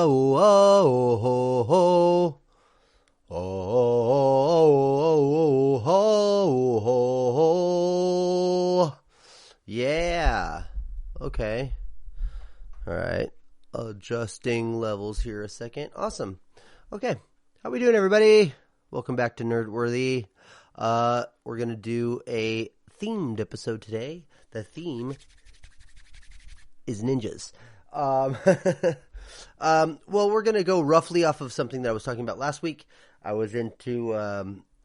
oh, oh, oh, oh. Oh, oh, oh, oh, oh. Yeah. Okay. All right. Adjusting levels here a second. Awesome. Okay. How we doing, everybody? Welcome back to Nerdworthy. We're going to do a themed episode today. The theme is ninjas. Well, we're going to go roughly off of something that I was talking about last week. I was into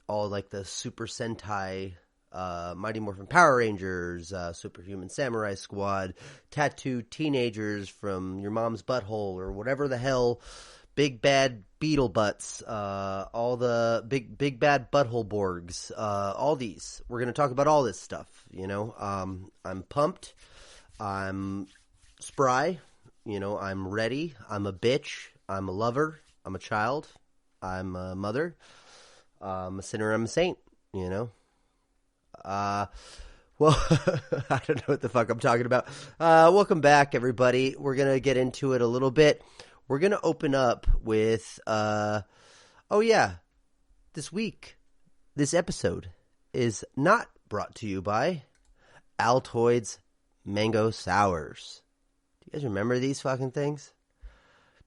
all like the Super Sentai, Mighty Morphin Power Rangers, Superhuman Samurai Squad, tattooed teenagers from your mom's butthole or whatever the hell, big bad beetle butts, all the big bad butthole Borgs, all these. We're going to talk about all this stuff, you know. I'm pumped. I'm spry. You know, I'm ready. I'm a bitch. I'm a lover. I'm a child. I'm a mother. I'm a sinner. I'm a saint, you know. Well, I don't know what the fuck I'm talking about. Welcome back, everybody. We're going to get into it a little bit. We're going to open up with, this week, this episode is not brought to you by Altoids Mango Sours. Do you guys remember these fucking things?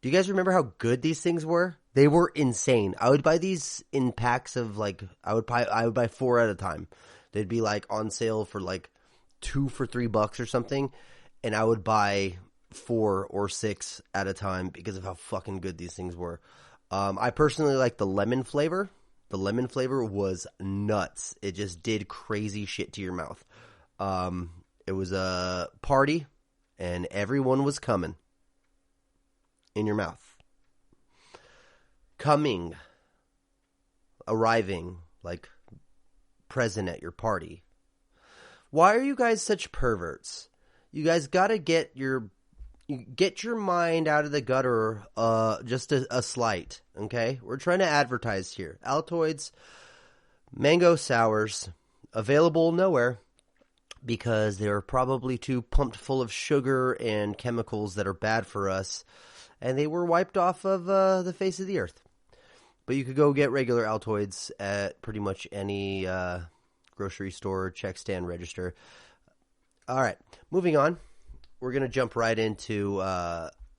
Do you guys remember how good these things were? They were insane. I would buy these in packs of like, I would buy 4 at a time. They'd be like on sale for like 2 for $3 or something. And I would buy 4 or 6 at a time because of how fucking good these things were. I personally like the lemon flavor. The lemon flavor was nuts. It just did crazy shit to your mouth. It was a party and everyone was coming in your mouth. Coming, arriving, like present at your party. Why are you guys such perverts? You guys gotta get your mind out of the gutter, just a slight, okay? We're trying to advertise here. Altoids Mango Sours, available nowhere because they're probably too pumped full of sugar and chemicals that are bad for us, and they were wiped off of the face of the earth. But you could go get regular Altoids at pretty much any grocery store, check stand, register. All right, moving on. We're going to jump right into,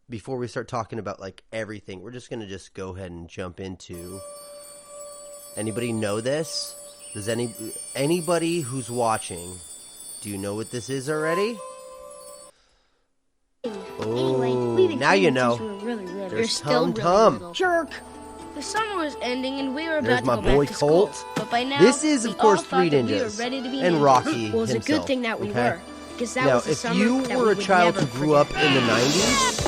before we start talking about like everything, we're just going to just go ahead and jump into, anybody know this? Does anybody who's watching, do you know what this is already? Oh, now you know. There's Tum. Jerk. The summer was ending and we were about to go boy back to school. Colt. But by now, This is, of we course, all thought Three that we were Ninjas ready to be and ninjas. Rocky Well, it was a good himself, thing that we okay? were. Because that Now, was the if summer you that were we a would child never who grew up in the 90s,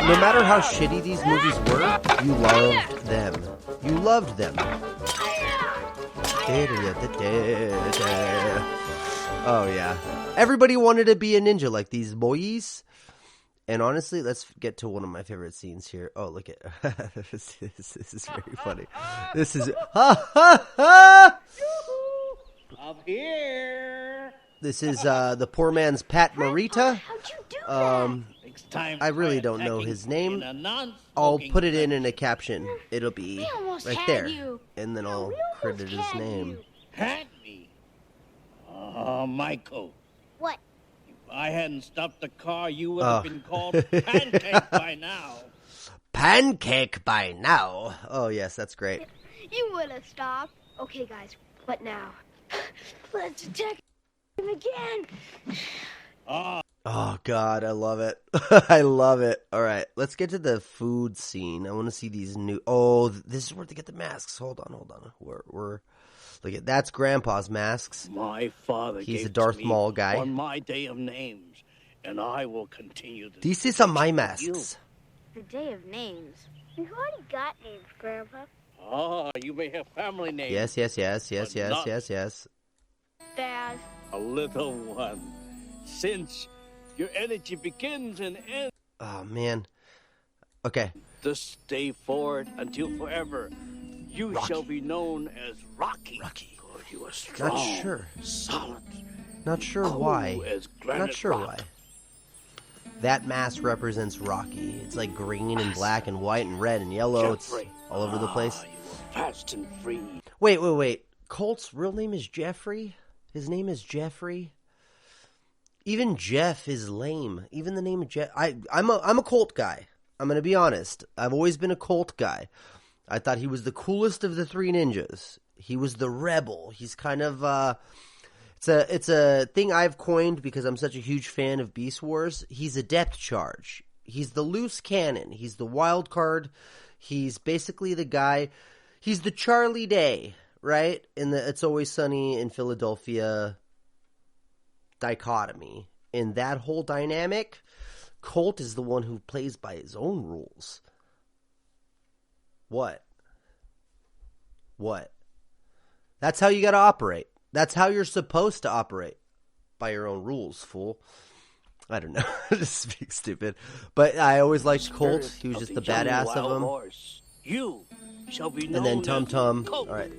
no matter how shitty these movies were, you loved them. You loved them. Oh, yeah. Everybody wanted to be a ninja like these boys. And honestly, let's get to one of my favorite scenes here. Oh, look at this is very funny. This is I'm here. This is the poor man's Pat Morita. How'd you do that? I really don't know his name. I'll put it in a caption. It'll be right there, and then I'll credit his name. Had me. Oh, Michael. What? If I hadn't stopped the car, you would have been called Pancake by now. Pancake by now. Oh yes, that's great. You would have stopped. Okay, guys, what now? Let's attack him again. Oh God, I love it. I love it. All right, let's get to the food scene. I want to see these new. Oh, this is where they get the masks. Hold on. We're look at that's Grandpa's masks. My father He's gave a Darth to me Maul guy. on my day of names, and I will continue to. These are my masks. The day of names. You already got names, Grandpa. You may have family names. Yes. Dad. A little one. Since your energy begins and ends. Oh man. Okay. This day forward until forever, you Rocky. shall be known as Rocky. Rocky. For you are strong, Not sure. solid, Not sure cool why. as granite Not sure rock. why. That mask represents Rocky. It's like green and black and white and red and yellow. It's all over the place. You were fast and free. Wait. Colt's real name is Jeffrey? His name is Jeffrey? Even Jeff is lame. Even the name of Jeff. I'm a Colt guy. I'm going to be honest. I've always been a Colt guy. I thought he was the coolest of the three ninjas. He was the rebel. He's kind of it's a thing I've coined because I'm such a huge fan of Beast Wars. He's a depth charge. He's the loose cannon. He's the wild card. He's basically the guy. He's the Charlie Day, right? In the It's Always Sunny in Philadelphia dichotomy. In that whole dynamic, Colt is the one who plays by his own rules. What? That's how you got to operate. That's how you're supposed to operate. By your own rules, fool. I don't know. Just speak stupid. But I always liked Colt. He was just the badass of them. You shall be known And then Tum Tum. Colt. All right.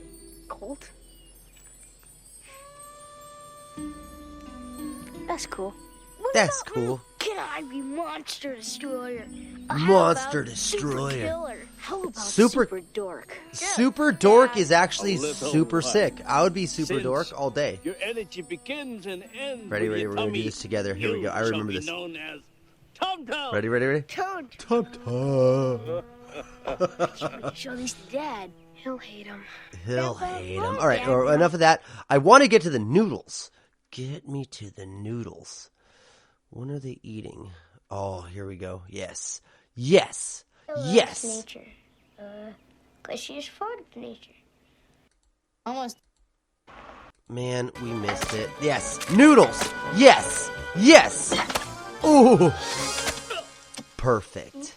Colt? That's cool. What That's about cool. me? Can I be Monster Destroyer? Monster Super Destroyer. Killer? How about Super- Super Dork? Super Dork is actually A little super one. sick. I would be Super Since Dork all day. Your energy begins and ends. Ready, with ready, your we're gonna do tummy. this together. Here we go. I You remember shall this. be known as Tum Tum. Ready? Tum. Tum Tum. Show these to Dad. He'll hate him. He'll hate him. All right, enough of that. I want to get to the noodles. Get me to the noodles. When are they eating? Oh, here we go. Yes. Nature. Cause she's fond of nature. Almost. Man, we missed it. Yes. Noodles. Yes. Ooh. Perfect.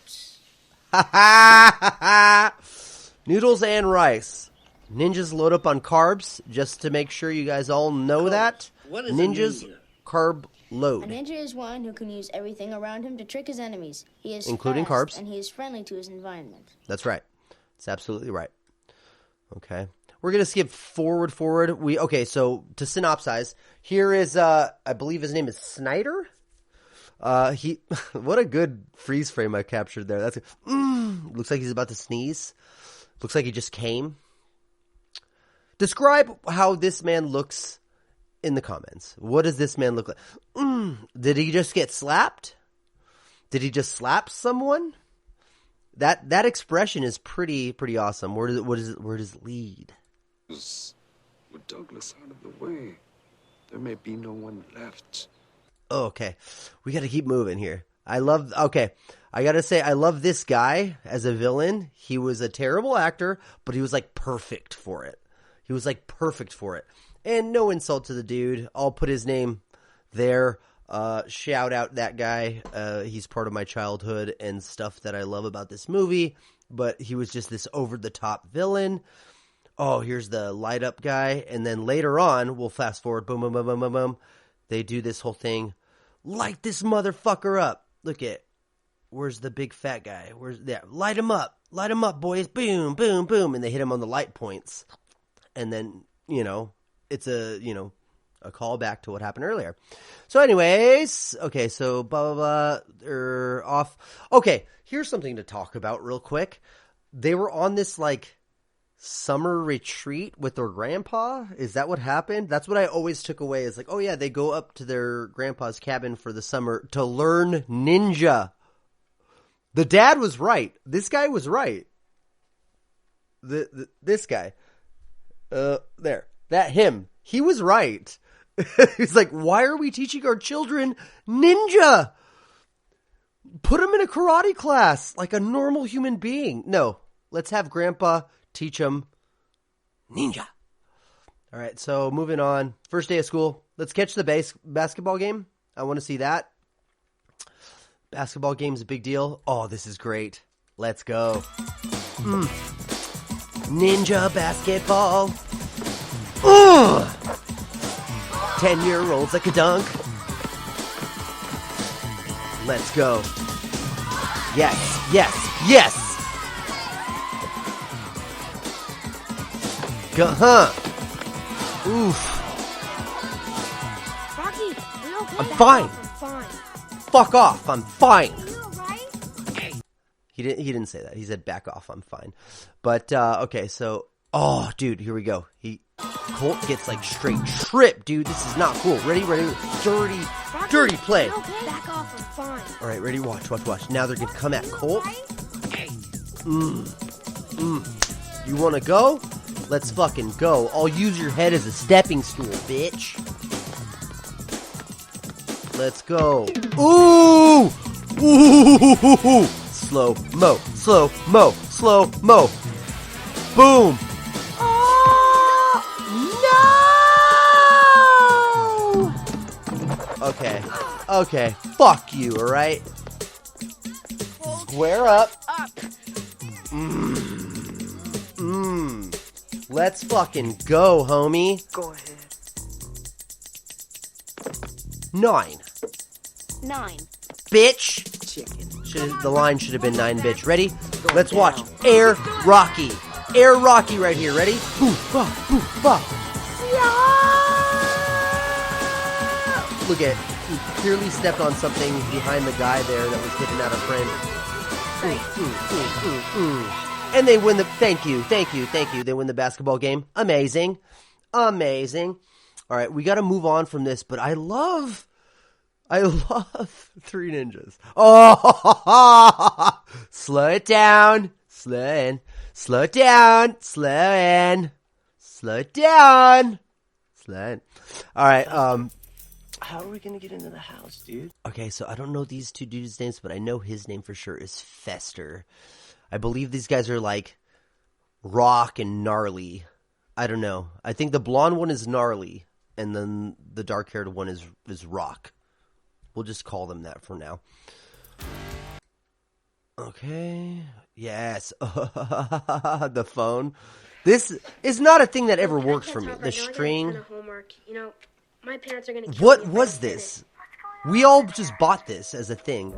Noodles and rice. Ninjas load up on carbs, just to make sure you guys all know that. What is a Ninjas ninja? carb A load. ninja is one who can use everything around him to trick his enemies. He is Including fast, carbs. and he is friendly to his environment. That's right. That's absolutely right. Okay. We're going to skip forward. So to synopsize, here is, I believe his name is Snyder. What a good freeze frame I captured there. That's, looks like he's about to sneeze. Looks like he just came. Describe how this man looks in the comments. What does this man look like? Did he just get slapped? Did he just slap someone? That expression is pretty awesome. Where does it lead? With Douglas out of the way, there may be no one left. Oh, okay. We got to keep moving here. I gotta say, I love this guy as a villain. He was a terrible actor, but he was like perfect for it. And no insult to the dude. I'll put his name there. Shout out that guy. He's part of my childhood and stuff that I love about this movie. But he was just this over-the-top villain. Oh, here's the light-up guy. And then later on, we'll fast forward. Boom, boom, boom, boom, boom, boom. They do this whole thing. Light this motherfucker up. Look at, where's the big fat guy? Light him up. Light him up, boys. Boom, boom, boom. And they hit him on the light points. And then, it's a callback to what happened earlier. So anyways, okay, so blah, blah, blah, they're off. Okay, here's something to talk about real quick. They were on this, summer retreat with their grandpa. Is that what happened? That's what I always took away is oh yeah, they go up to their grandpa's cabin for the summer to learn ninja. The dad was right. This guy was right. This guy. Him. He was right. He's like, why are we teaching our children ninja? Put them in a karate class like a normal human being. No, let's have grandpa teach them ninja. All right, so moving on. First day of school. Let's catch the basketball game. I want to see that. Basketball game's a big deal. Oh, this is great. Let's go. Ninja basketball. 10-year-olds like a dunk. Let's go. Yes. Oof. Rocky, you okay? I'm fine. I'm fine. fuck off. I'm fine. You alright? He didn't say that. He said back off. I'm fine. But okay, so dude, here we go. Colt gets like straight tripped, dude. This is not cool. Ready? Dirty play. Okay. Back off, I'm fine. All right, ready? Watch. Now they're gonna come at Colt. You want to go? Let's fucking go. I'll use your head as a stepping stool, bitch. Let's go. Ooh! Slow mo. Boom. Oh, no! Okay. Fuck you, alright? Square up. Let's fucking go, homie. Go ahead. 9. 9. Bitch. Chicken. The line should have been 9, bitch. Ready? Let's watch. Air Rocky. Air Rocky right here. Ready? Boof, ba, boof, ba. Look at, he clearly stepped on something behind the guy there that was hidden out of frame. And they win the, thank you. They win the basketball game. Amazing. All right, we got to move on from this, but I love Three Ninjas. Oh, slow it down. Slow it down. All right, How are we gonna get into the house, dude? okay, so I don't know these two dudes' names, but I know his name for sure is Fester. I believe these guys are like Rock and Gnarly. I don't know. I think the blonde one is Gnarly, and then the dark-haired one is Rock. We'll just call them that for now. Okay. Yes. The phone. This is not a thing that ever works for me. The string. Homework. You know, my parents are gonna kill What me if I was don't get this? We all just bought this as a thing.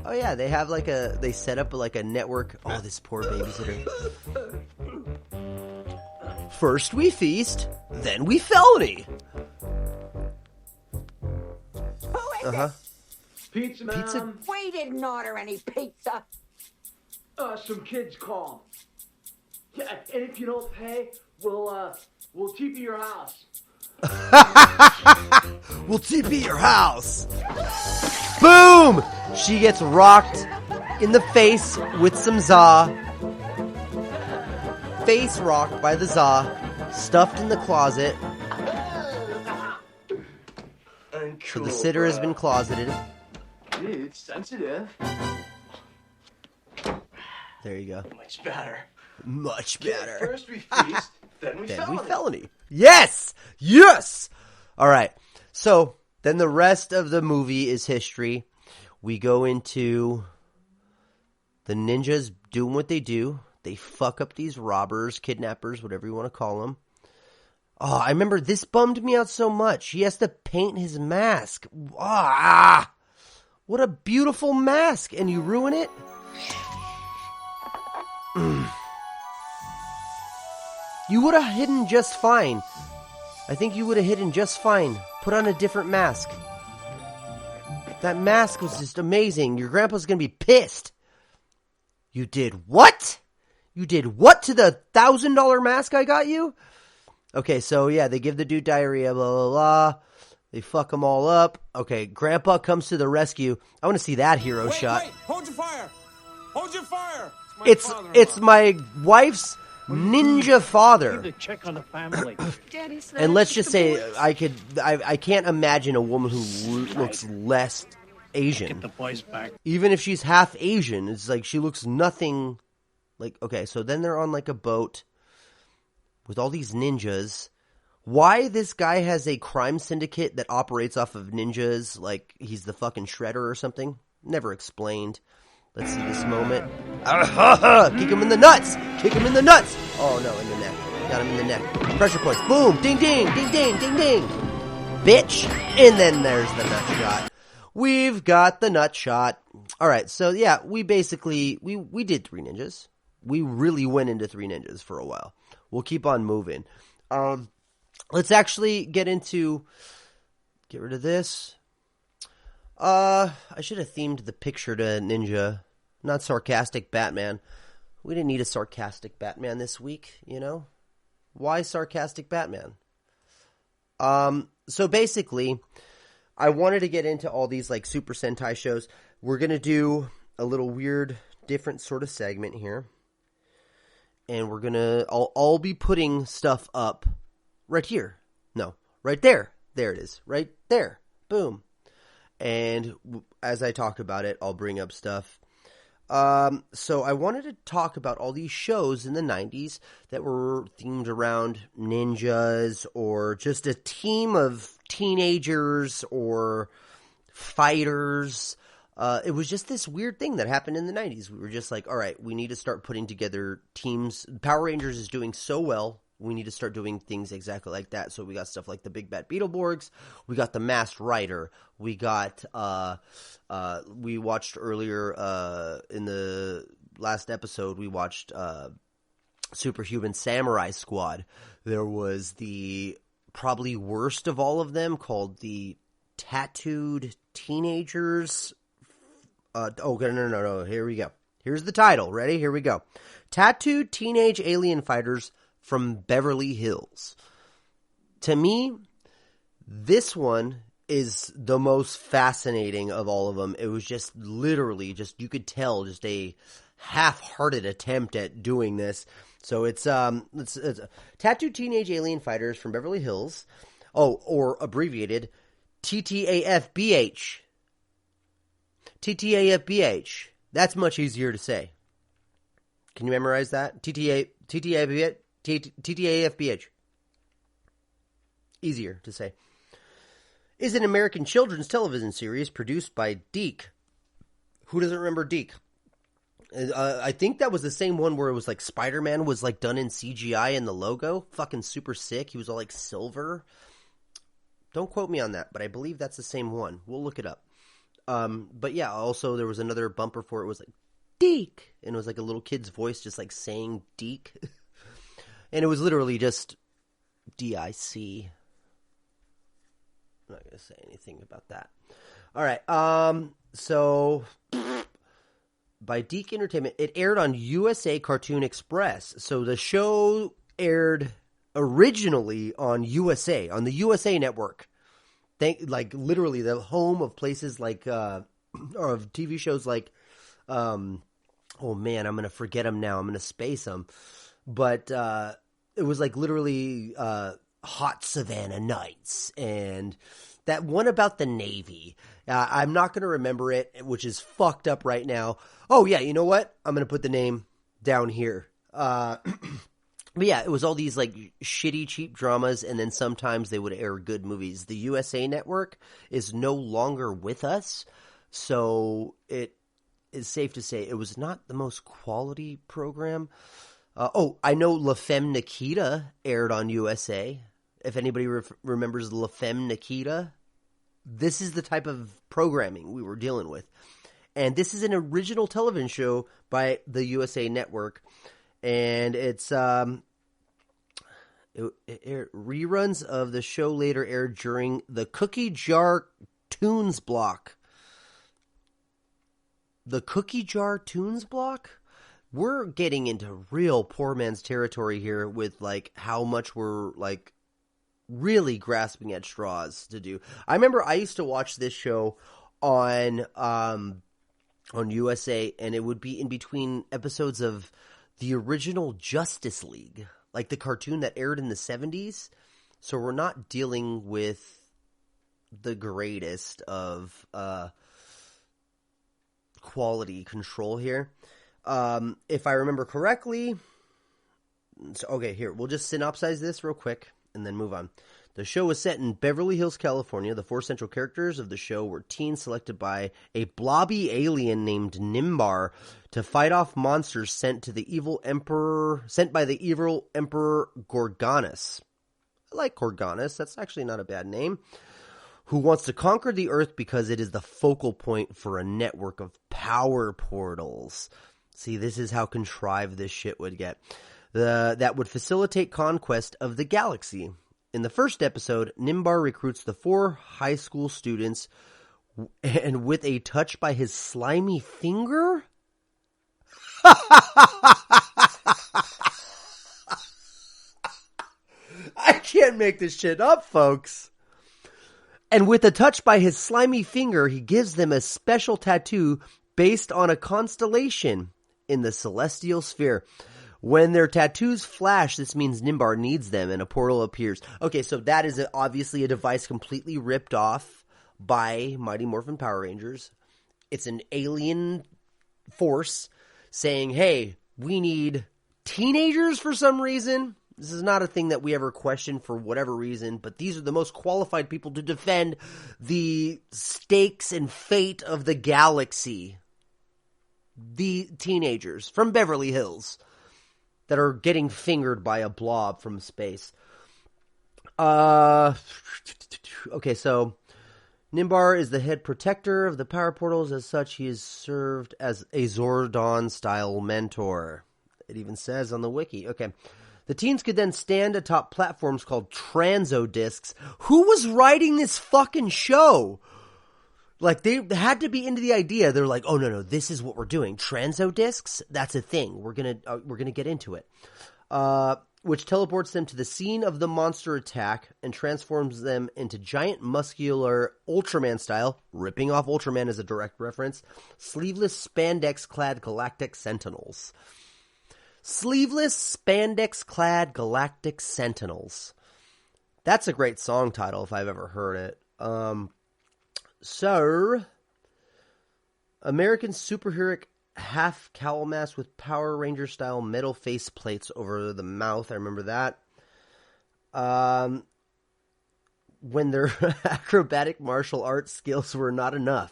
Oh yeah, they have like they set up like a network. Oh, this poor babysitter. First we feast, then we felony. Pizza, man. Pizza? We didn't order any pizza. Some kids call. Yeah, and if you don't pay, we'll TP your house. We'll TP your house. Boom! She gets rocked in the face with some za. Face rocked by the za. Stuffed in the closet. So the sitter has been closeted. Dude, it's sensitive. There you go. Much better. Much better. First we feast, then we Then we felony. felony. Yes! Yes! All right. So then the rest of the movie is history. We go into the ninjas doing what they do. They fuck up these robbers, kidnappers, whatever you want to call them. Oh, I remember this bummed me out so much. He has to paint his mask. Ah! What a beautiful mask. And you ruin it? You would have hidden just fine. I think you would have hidden just fine. Put on a different mask. That mask was just amazing. Your grandpa's gonna be pissed. You did what? You did what to the $1,000 mask I got you? Okay, so yeah, they give the dude diarrhea, blah, blah, blah. They fuck them all up. Okay, grandpa comes to the rescue. I want to see that hero shot. Wait, hold your fire. Hold your fire. It's my wife's ninja father. To check on the family. And let's just say I can't imagine a woman who looks less Asian. Get the boys back. Even if she's half Asian, it's like she looks nothing like. Okay, so then they're on like a boat with all these ninjas. Why this guy has a crime syndicate that operates off of ninjas, like he's the fucking Shredder or something? Never explained. Let's see this moment. Kick him in the nuts! Kick him in the nuts! Oh no, in the neck. Got him in the neck. Pressure points. Boom! Ding ding! Ding ding! Ding ding! Bitch! And then there's the nut shot. We've got the nut shot. Alright, so yeah, we basically, we did Three Ninjas. We really went into Three Ninjas for a while. We'll keep on moving. Let's actually get rid of this. I should have themed the picture to Ninja, not sarcastic Batman. We didn't need a sarcastic Batman this week, you know? Why sarcastic Batman? So basically, I wanted to get into all these like Super Sentai shows. We're going to do a little weird, different sort of segment here. And we're going to, I'll be putting stuff up right here. No, right there. There it is. Right there. Boom. And as I talk about it, I'll bring up stuff. So I wanted to talk about all these shows in the 90s that were themed around ninjas or just a team of teenagers or fighters. It was just this weird thing that happened in the 90s. We were just like, all right, we need to start putting together teams. Power Rangers is doing so well. We need to start doing things exactly like that. So we got stuff like the Big Bad Beetleborgs. We got the Masked Rider. We got, we watched earlier, in the last episode, we watched, Superhuman Samurai Squad. There was the probably worst of all of them called the Tattooed Teenagers. No. Here we go. Here's the title. Ready? Here we go. Tattooed Teenage Alien Fighters from Beverly Hills. To me, this one is the most fascinating of all of them. It was just literally just, you could tell, just a half-hearted attempt at doing this. So it's Tattooed Teenage Alien Fighters from Beverly Hills. Oh, or abbreviated TTAFBH. TTAFBH. That's much easier to say. Can you memorize that? TTAFBH. Easier to say. Is an American children's television series produced by Deke. Who doesn't remember Deke? I think that was the same one where it was like Spider-Man was like done in CGI in the logo. Fucking super sick. He was all like silver. Don't quote me on that, but I believe that's the same one. We'll look it up. But yeah, also there was another bumper for it. It was like Deke, and it was like a little kid's voice just like saying Deke. And it was literally just D-I-C. I'm not going to say anything about that. All right. So by Deke Entertainment, it aired on USA Cartoon Express. So the show aired originally on USA, on the USA Network. Like literally the home of places like, or of TV shows like, oh man, I'm going to forget them now. I'm going to space them. But it was like literally Hot Savannah Nights and that one about the Navy. I'm not going to remember it, which is fucked up right now. Oh, yeah, you know what? I'm going to put the name down here. But yeah, it was all these like shitty, cheap dramas, and then sometimes they would air good movies. The USA Network is no longer with us, so it is safe to say it was not the most quality program. I know La Femme Nikita aired on USA. If anybody remembers La Femme Nikita, this is the type of programming we were dealing with. And this is an original television show by the USA Network. And it's reruns of the show later aired during the Cookie Jar Tunes block. The Cookie Jar Tunes block? We're getting into real poor man's territory here with like how much we're like really grasping at straws to do. I remember I used to watch this show on USA, and it would be in between episodes of the original Justice League, like the cartoon that aired in the 70s. So we're not dealing with the greatest of quality control here. If I remember correctly, so, okay, here, we'll just synopsize this real quick and then move on. The show was set in Beverly Hills, California. The four central characters of the show were teens selected by a blobby alien named Nimbar to fight off monsters sent by the evil Emperor Gorgonus. I like Gorgonus. That's actually not a bad name. Who wants to conquer the Earth because it is the focal point for a network of power portals. See, this is how contrived this shit would get. That would facilitate conquest of the galaxy. In the first episode, Nimbar recruits the four high school students And with a touch by his slimy finger? I can't make this shit up, folks. And with a touch by his slimy finger, he gives them a special tattoo based on a constellation in the celestial sphere. When their tattoos flash, this means Nimbar needs them and a portal appears. Okay, so that is obviously a device completely ripped off by Mighty Morphin Power Rangers. It's an alien force saying, hey, we need teenagers for some reason. This is not a thing that we ever question for whatever reason, but these are the most qualified people to defend the stakes and fate of the galaxy. The teenagers from Beverly Hills that are getting fingered by a blob from space. Okay, so Nimbar is the head protector of the power portals. As such, he is served as a Zordon-style mentor. It even says on the wiki. Okay. The teens could then stand atop platforms called transodiscs. Who was writing this fucking show? Like, they had to be into the idea. They're like, oh, no, this is what we're doing. Transodiscs? That's a thing. We're gonna get into it. Which teleports them to the scene of the monster attack and transforms them into giant, muscular, Ultraman style, ripping off Ultraman as a direct reference, sleeveless, spandex-clad galactic sentinels. Sleeveless, spandex-clad galactic sentinels. That's a great song title if I've ever heard it. So, American superheroic half cowl mask with Power Ranger style metal face plates over the mouth. I remember that. When their acrobatic martial arts skills were not enough,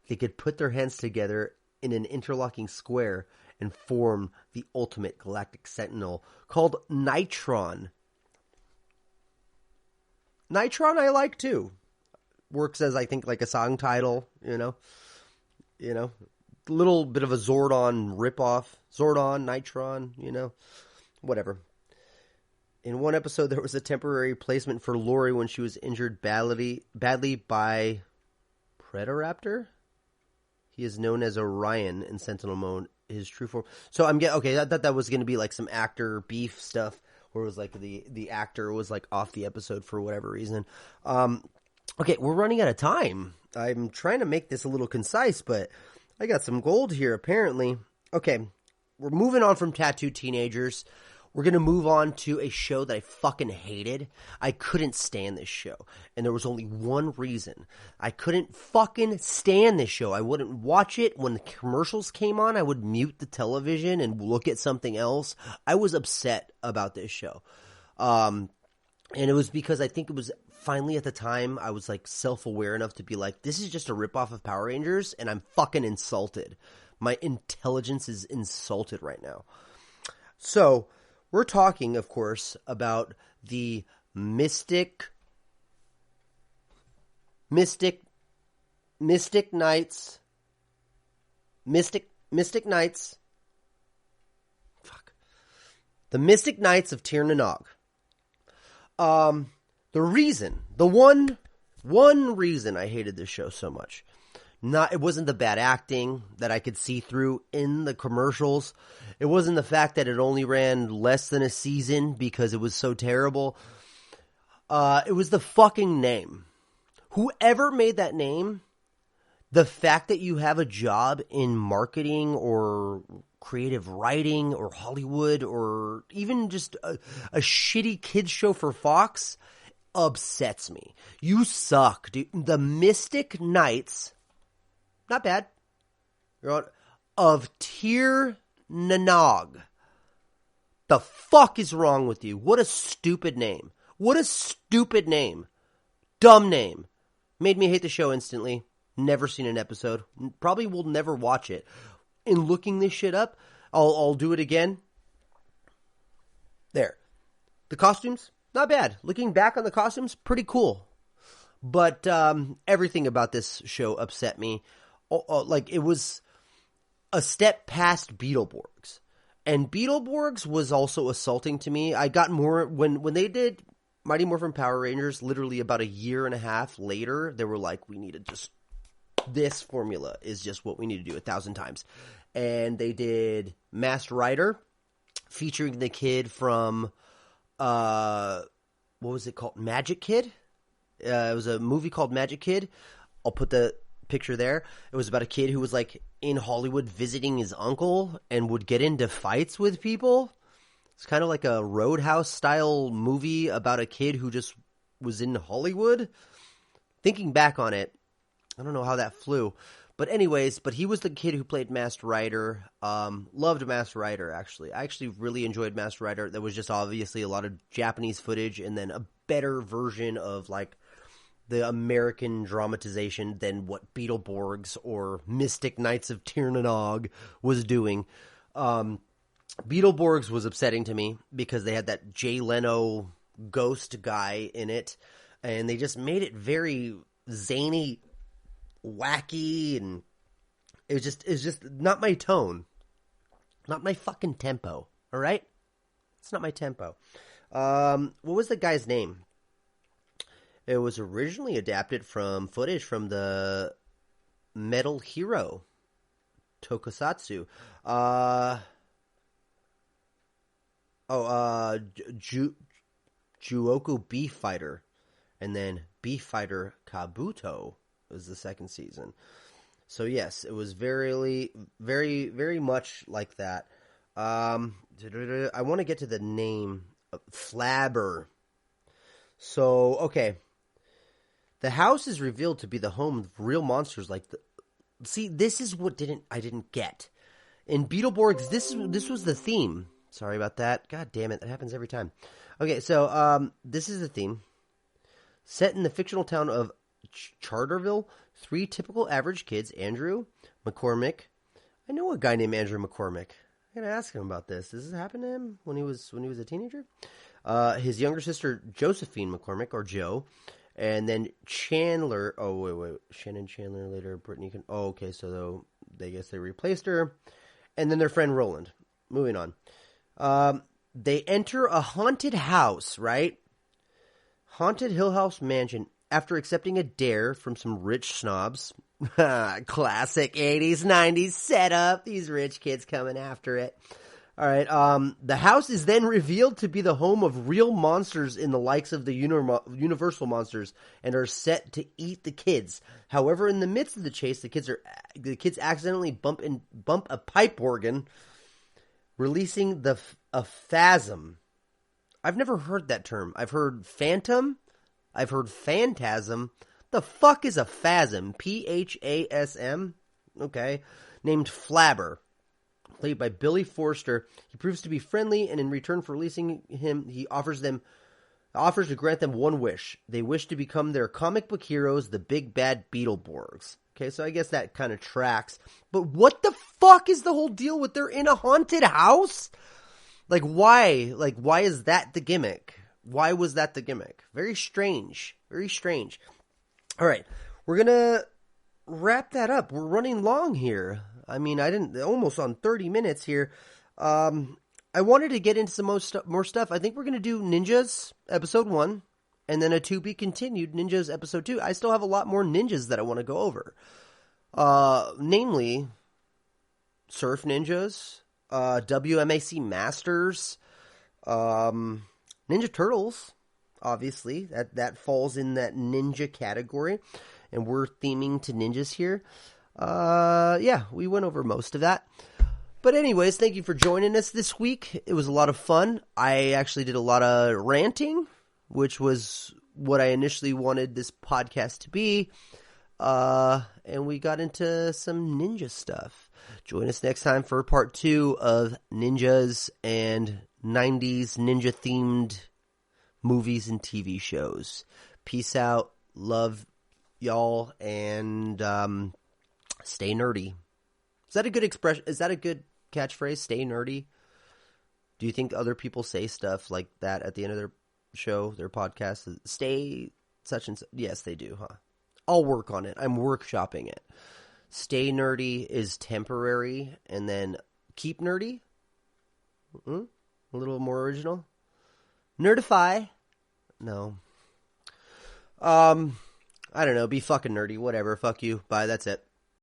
they could put their hands together in an interlocking square and form the ultimate galactic sentinel called Nitron. Nitron I like too. Works as, I think, like a song title, you know, little bit of a Zordon ripoff. Zordon, Nitron, whatever. In one episode, there was a temporary placement for Lori when she was injured badly by Predaraptor. He is known as Orion in Sentinel mode, his true form. So I thought that was going to be like some actor beef stuff, where it was like the actor was like off the episode for whatever reason. Okay, we're running out of time. I'm trying to make this a little concise, but I got some gold here, apparently. Okay, we're moving on from tattoo teenagers. We're going to move on to a show that I fucking hated. I couldn't stand this show. And there was only one reason. I couldn't fucking stand this show. I wouldn't watch it. When the commercials came on, I would mute the television and look at something else. I was upset about this show. And it was because I think it was finally at the time I was like self-aware enough to be like, this is just a ripoff of Power Rangers and I'm fucking insulted. My intelligence is insulted right now. So, we're talking, of course, about the Mystic Knights. Fuck. The Mystic Knights of Tir Nanog. The one reason I hated this show so much, it wasn't the bad acting that I could see through in the commercials. It wasn't the fact that it only ran less than a season because it was so terrible. It was the fucking name. Whoever made that name, the fact that you have a job in marketing or creative writing or Hollywood or even just a shitty kids show for Fox upsets me. You suck, dude. The Mystic Knights, not bad, of Tir Nanog. The fuck is wrong with you? What a stupid name. What a stupid name. Dumb name. Made me hate the show instantly. Never seen an episode. Probably will never watch it. In looking this shit up, I'll do it again. There. The costumes, not bad. Looking back on the costumes, pretty cool. But everything about this show upset me. Like, it was a step past Beetleborgs. And Beetleborgs was also assaulting to me. I got more when they did Mighty Morphin Power Rangers, literally about a year and a half later, they were like, we need to just this formula is just what we need to do 1,000 times. And they did Masked Rider, featuring the kid from, what was it called? Magic Kid? It was a movie called Magic Kid. I'll put the picture there. It was about a kid who was like in Hollywood visiting his uncle and would get into fights with people. It's kind of like a Roadhouse style movie about a kid who just was in Hollywood. Thinking back on it, I don't know how that flew. But anyways, he was the kid who played Masked Rider. Loved Masked Rider, actually. I actually really enjoyed Masked Rider. There was just obviously a lot of Japanese footage and then a better version of like the American dramatization than what Beetleborgs or Mystic Knights of Tir-na-Nog was doing. Beetleborgs was upsetting to me because they had that Jay Leno ghost guy in it, and they just made it very zany, wacky, and it was just not my tone. Not my fucking tempo, all right? It's not my tempo. What was the guy's name? It was originally adapted from footage from the Metal Hero tokusatsu. Juoku Beef Fighter. And then Beef Fighter Kabuto was the second season. So yes, it was very, very, very much like that. I want to get to the name. Flabber. So, okay. The house is revealed to be the home of real monsters like see, this is what I didn't get. In Beetleborgs, this was the theme. Sorry about that. God damn it, that happens every time. Okay, so this is the theme. Set in the fictional town of Charterville, 3 typical average kids, Andrew McCormick. I know a guy named Andrew McCormick. I gotta ask him about this. Does this happen to him when he was a teenager? His younger sister Josephine McCormick, or Joe, and then Chandler. Oh wait, Shannon Chandler later. Brittany can. Oh, okay. So they replaced her, and then their friend Roland. Moving on. They enter a haunted house, right? Haunted Hill House Mansion after accepting a dare from some rich snobs. Classic 80s, 90s setup. These rich kids coming after it. All right. The house is then revealed to be the home of real monsters in the likes of the Universal monsters and are set to eat the kids. However, in the midst of the chase, the kids accidentally bump a pipe organ, releasing a phasm. I've never heard that term. I've heard phantom. I've heard phantasm. The fuck is a phasm? Phasm? Okay. Named Flabber. Played by Billy Forster. He proves to be friendly, and in return for releasing him, he offers to grant them one wish. They wish to become their comic book heroes, the big bad Beetleborgs. Okay, so I guess that kind of tracks. But what the fuck is the whole deal with they're in a haunted house? Like, why? Like, why is that the gimmick? Why was that the gimmick? Very strange. Very strange. All right, we're going to wrap that up. We're running long here. I mean, almost on 30 minutes here. I wanted to get into some more stuff. I think we're going to do Ninjas episode 1 and then a to be continued Ninjas episode 2. I still have a lot more ninjas that I want to go over. Namely Surf Ninjas, WMAC Masters, Ninja Turtles, obviously. That falls in that ninja category. And we're theming to ninjas here. Yeah, we went over most of that. But anyways, thank you for joining us this week. It was a lot of fun. I actually did a lot of ranting, which was what I initially wanted this podcast to be. And we got into some ninja stuff. Join us next time for part 2 of ninjas and 90s ninja themed movies and TV shows. Peace out. Love y'all. And, stay nerdy. Is that a good expression? Is that a good catchphrase? Stay nerdy? Do you think other people say stuff like that at the end of their show, their podcast? Stay such and such. Yes, they do, huh? I'll work on it. I'm workshopping it. Stay nerdy is temporary, and then keep nerdy. A little more original. Nerdify. No. All I don't know. Be fucking nerdy. Whatever. Fuck you. Bye. That's it.